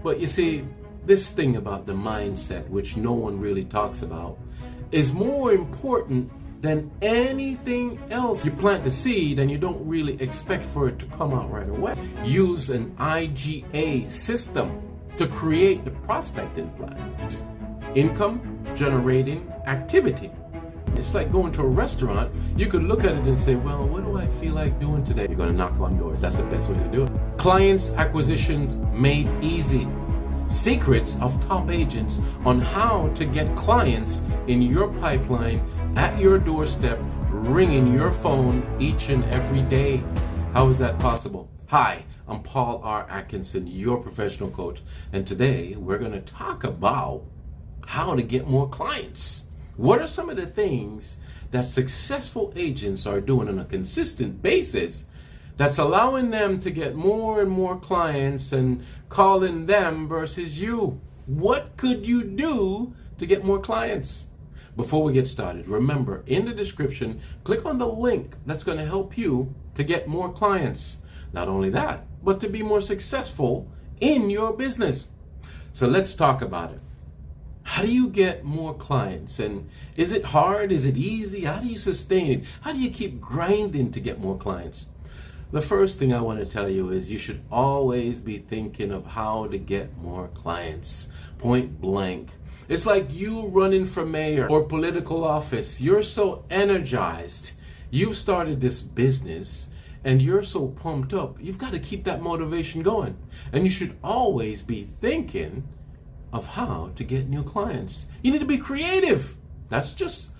But you see, this thing about the mindset, which no one really talks about, is more important than anything else. You plant the seed and you don't really expect for it to come out right away. Use an IGA system to create the prospecting plan. Income generating activity. It's like going to a restaurant. You could look at it and say, well, what do I feel like doing today? You're going to knock on doors. That's the best way to do it. Clients acquisitions made easy. Secrets of top agents on how to get clients in your pipeline at your doorstep, ringing your phone each and every day. How is that possible? Hi, I'm Paul R. Atkinson, your professional coach, and today we're going to talk about how to get more clients. What are some of the things that successful agents are doing on a consistent basis that's allowing them to get more and more clients and calling them versus you? What could you do to get more clients? Before we get started, remember, in the description, click on the link that's going to help you to get more clients. Not only that, but to be more successful in your business. So let's talk about it. How do you get more clients? And is it hard? Is it easy? How do you sustain it? How do you keep grinding to get more clients? The first thing I want to tell you is you should always be thinking of how to get more clients. Point blank. It's like you running for mayor or political office. You're so energized. You've started this business and you're so pumped up. You've got to keep that motivation going. And you should always be thinking of how to get new clients. You need to be creative. I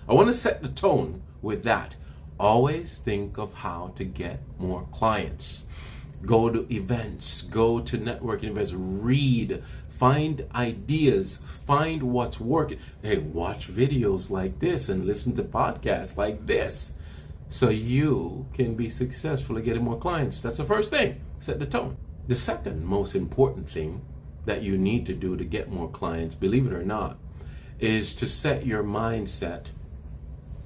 want to set the tone with that. Always think of how to get more clients. Go to events, go to networking events, read, find ideas, find what's working. Hey, watch videos like this and listen to podcasts like this so you can be successful at getting more clients. That's the first thing. Set the tone. The second most important thing that you need to do to get more clients, believe it or not, is to set your mindset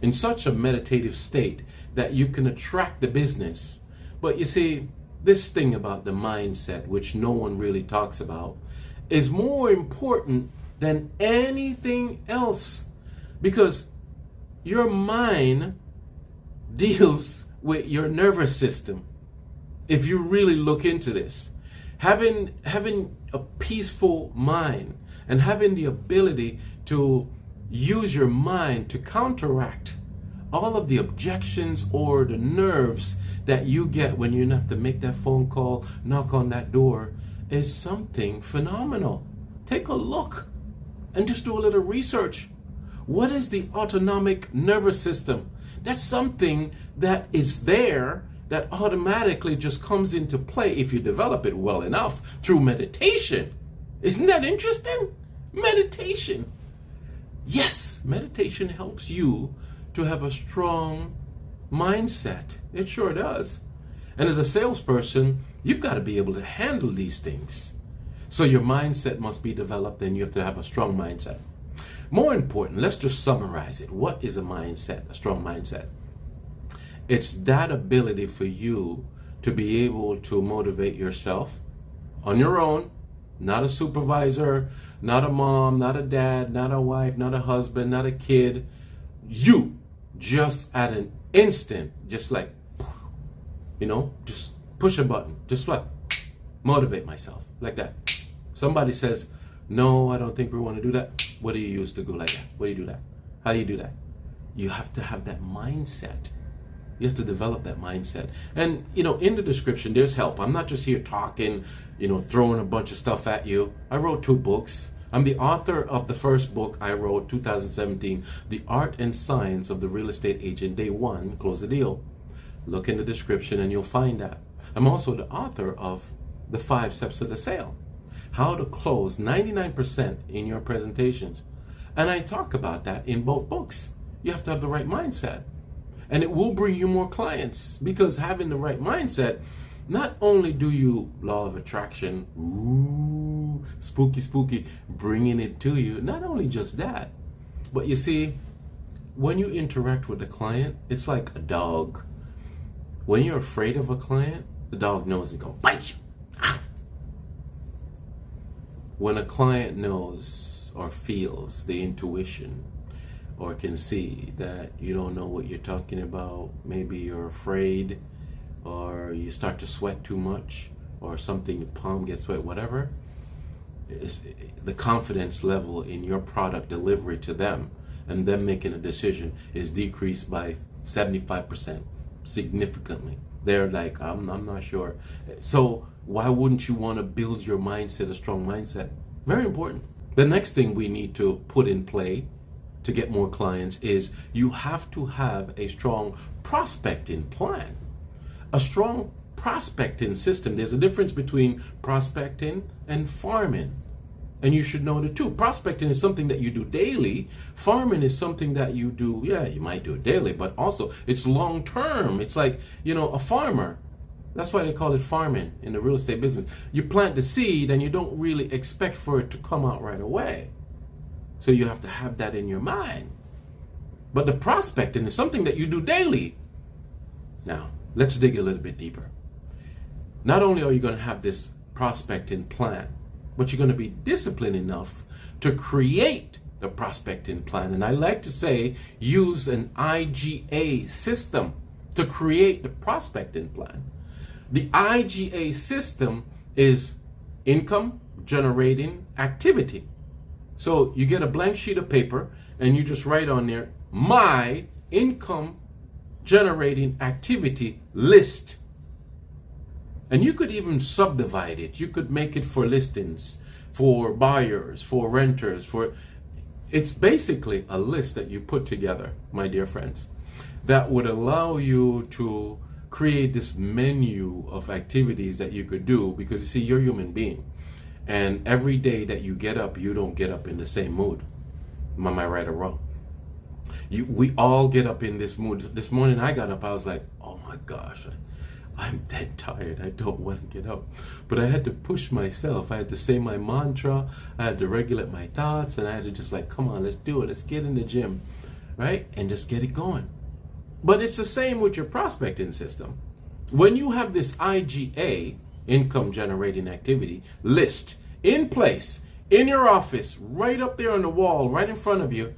in such a meditative state that you can attract the business. But you see, this thing about the mindset, which no one really talks about, is more important than anything else, because your mind deals with your nervous system. If you really look into this, having a peaceful mind and having the ability to use your mind to counteract all of the objections or the nerves that you get when you have to make that phone call, knock on that door, is something phenomenal. Take a look and just do a little research. What is the autonomic nervous system? That's something that is there that automatically just comes into play if you develop it well enough through meditation. Isn't that interesting? Meditation. Yes, meditation helps you to have a strong mindset. It sure does. And as a salesperson, you've got to be able to handle these things. So your mindset must be developed, and you have to have a strong mindset. More important, let's just summarize it. What is a mindset, a strong mindset? It's that ability for you to be able to motivate yourself on your own, not a supervisor, not a mom, not a dad, not a wife, not a husband, not a kid. You, just at an instant, just like, just push a button, just like motivate myself like that. Somebody says, no, I don't think we want to do that. What do you use to go like that? What do you do that? How do you do that? You have to have that mindset. You have to develop that mindset. And, in the description, there's help. I'm not just here talking, throwing a bunch of stuff at you. I wrote 2 books. I'm the author of the first book I wrote, 2017, The Art and Science of the Real Estate Agent, Day 1, Close the Deal. Look in the description and you'll find that. I'm also the author of The 5 Steps to the Sale, how to close 99% in your presentations. And I talk about that in both books. You have to have the right mindset. And it will bring you more clients, because having the right mindset, not only do you, law of attraction, spooky, bringing it to you, not only just that, but you see, when you interact with a client, it's like a dog. When you're afraid of a client, the dog knows he's going to bite you. When a client knows or feels the intuition or can see that you don't know what you're talking about, maybe you're afraid or you start to sweat too much or something, your palm gets wet, whatever, the confidence level in your product delivery to them and them making a decision is decreased by 75% significantly. They're like, I'm not sure. So why wouldn't you want to build your mindset, a strong mindset? Very important. The next thing we need to put in play to get more clients is you have to have a strong prospecting plan, a strong prospecting system. There's a difference between prospecting and farming. And you should know the two. Prospecting is something that you do daily. Farming is something that you do, you might do it daily, but also it's long term. It's like, a farmer. That's why they call it farming in the real estate business. You plant the seed and you don't really expect for it to come out right away. So you have to have that in your mind. But the prospecting is something that you do daily. Now, let's dig a little bit deeper. Not only are you going to have this prospecting plan, but you're going to be disciplined enough to create the prospecting plan. And I like to say, use an IGA system to create the prospecting plan. The IGA system is income generating activity. So you get a blank sheet of paper and you just write on there, my income generating activity list. And you could even subdivide it. You could make it for listings, for buyers, for renters, it's basically a list that you put together, my dear friends, that would allow you to create this menu of activities that you could do, because you see, you're a human being. And every day that you get up, you don't get up in the same mood. Am I right or wrong? We all get up in this mood. This morning I got up, I was like, oh my gosh, I'm dead tired. I don't want to get up. But I had to push myself. I had to say my mantra. I had to regulate my thoughts. And I had to just like, come on, let's do it. Let's get in the gym, right? And just get it going. But it's the same with your prospecting system. When you have this IGA, income generating activity list, in place, in your office, right up there on the wall, right in front of you,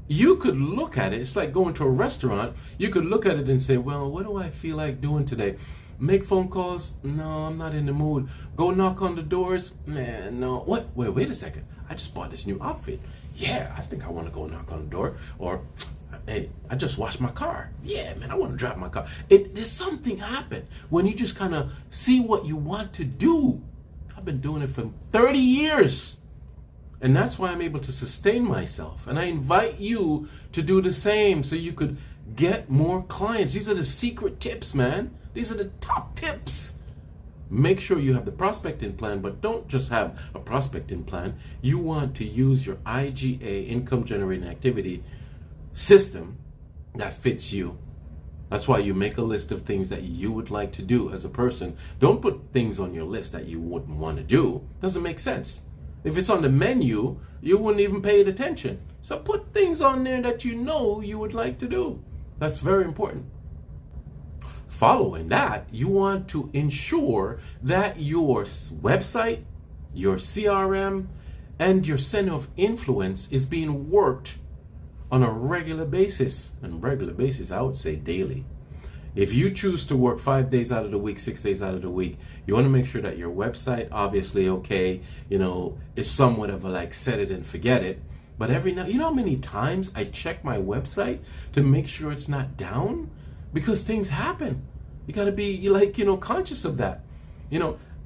you could look at it. It's like going to a restaurant. You could look at it and say, well, what do I feel like doing today? Make phone calls? No, I'm not in the mood. Go knock on the doors? Man, no. What? Wait a second. I just bought this new outfit. Yeah, I think I want to go knock on the door. Or, hey, I just washed my car. Yeah, man, I want to drive my car. There's something happen when you just kind of see what you want to do. I've been doing it for 30 years. And that's why I'm able to sustain myself. And I invite you to do the same so you could get more clients. These are the secret tips, man. These are the top tips. Make sure you have the prospecting plan, but don't just have a prospecting plan. You want to use your IGA, income generating activity system that fits you. That's why you make a list of things that you would like to do as a person. Don't put things on your list that you wouldn't want to do. Doesn't make sense. If it's on the menu, you wouldn't even pay it attention. So put things on there that you know you would like to do. That's very important. Following that, you want to ensure that your website, your CRM, and your center of influence is being worked on a regular basis. And regular basis, I would say daily. If you choose to work 5 days out of the week, 6 days out of the week, you want to make sure that your website, obviously, is somewhat of a like set it and forget it. But every now, how many times I check my website to make sure it's not down? Because things happen. You got to be conscious of that.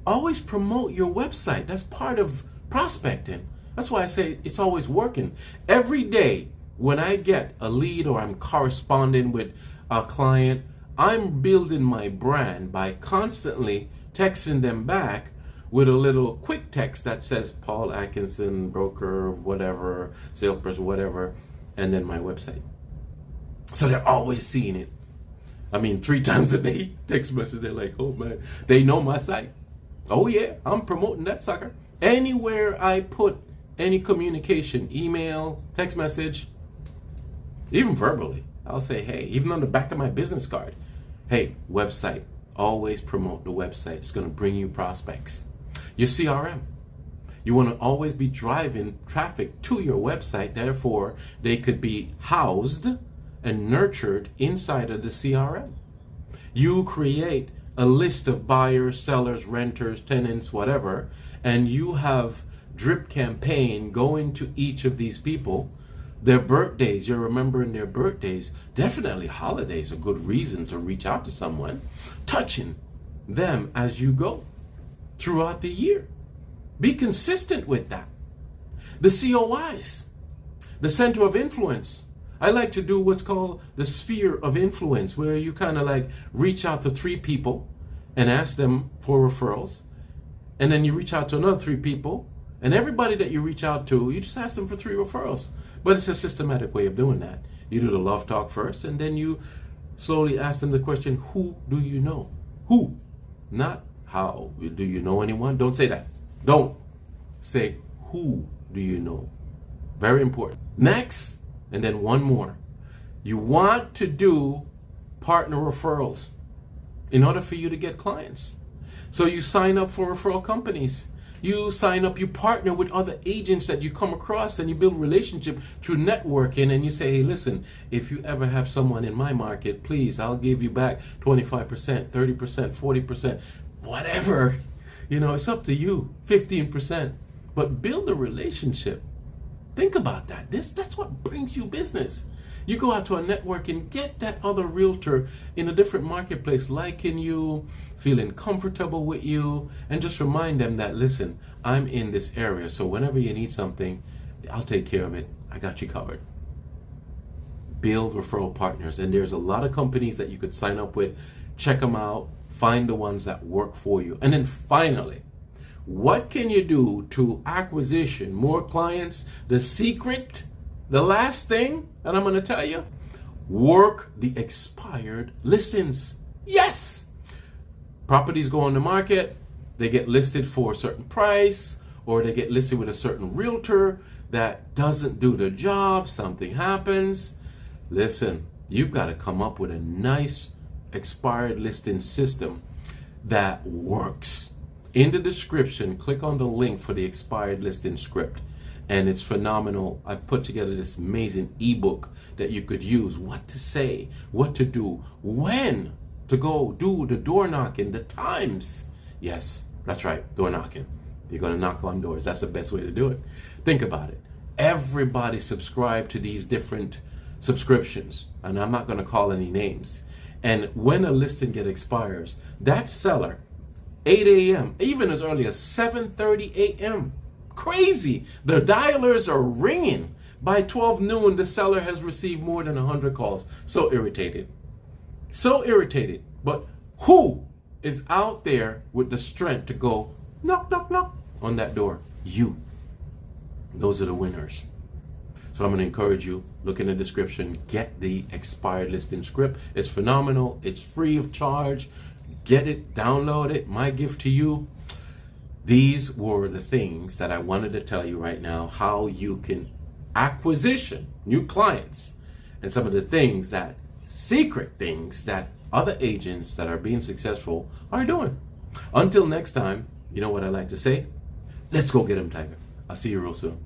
Always promote your website. That's part of prospecting. That's why I say it's always working. Every day when I get a lead or I'm corresponding with a client, I'm building my brand by constantly texting them back with a little quick text that says Paul Atkinson, broker, whatever, salesperson, whatever, and then my website. So they're always seeing it. 3 times a day, text message, they're like, oh man, they know my site. Oh yeah, I'm promoting that sucker. Anywhere I put any communication, email, text message, even verbally, I'll say, hey, even on the back of my business card, hey, website, always promote the website. It's going to bring you prospects. Your CRM. You want to always be driving traffic to your website. Therefore, they could be housed and nurtured inside of the CRM. You create a list of buyers, sellers, renters, tenants, whatever, and you have drip campaign going to each of these people. Their birthdays, you're remembering their birthdays. Definitely holidays are a good reason to reach out to someone. Touching them as you go throughout the year. Be consistent with that. The COIs, the center of influence. I like to do what's called the sphere of influence, where you kind of like reach out to 3 people and ask them for referrals. And then you reach out to another 3 people, and everybody that you reach out to, you just ask them for 3 referrals. But it's a systematic way of doing that. You do the love talk first, and then you slowly ask them the question, who do you know? Who? Not how. Do you know anyone? Don't say that. Don't. Say, who do you know? Very important. Next, and then one more. You want to do partner referrals in order for you to get clients. So you sign up for referral companies. You sign up, you partner with other agents that you come across, and you build a relationship through networking, and you say, hey, listen, if you ever have someone in my market, please, I'll give you back 25%, 30%, 40%, whatever. You know, it's up to you, 15%. But build a relationship. Think about that. That's what brings you business. You go out to a network and get that other realtor in a different marketplace liking you, feeling comfortable with you, and just remind them that, listen, I'm in this area, so whenever you need something, I'll take care of it. I got you covered. Build referral partners, and there's a lot of companies that you could sign up with. Check them out, find the ones that work for you. And then finally, what can you do to acquisition more clients? The secret, the last thing that I'm going to tell you, work the expired listings. Yes! Properties go on the market, they get listed for a certain price, or they get listed with a certain realtor that doesn't do the job, something happens. Listen, you've got to come up with a nice expired listing system that works. In the description, click on the link for the expired listing script, and it's phenomenal. I've put together this amazing ebook that you could use. What to say, what to do, when to go do the door knocking, the times. Yes, that's right, door knocking. You're going to knock on doors. That's the best way to do it. Think about it. Everybody subscribe to these different subscriptions, and I'm not going to call any names. And when a listing expires, that seller, 8 a.m., even as early as 7:30 a.m. Crazy. The dialers are ringing. By 12 noon, the seller has received more than 100 calls. So irritated. So irritated. But who is out there with the strength to go knock, knock, knock on that door? You. Those are the winners. So I'm going to encourage you, look in the description, get the expired listing script. It's phenomenal. It's free of charge. Get it, download it. My gift to you. These were the things that I wanted to tell you right now, how you can acquisition new clients, and some of the things that, secret things that other agents that are being successful are doing. Until next time, you know what I like to say? Let's go get them, Tiger. I'll see you real soon.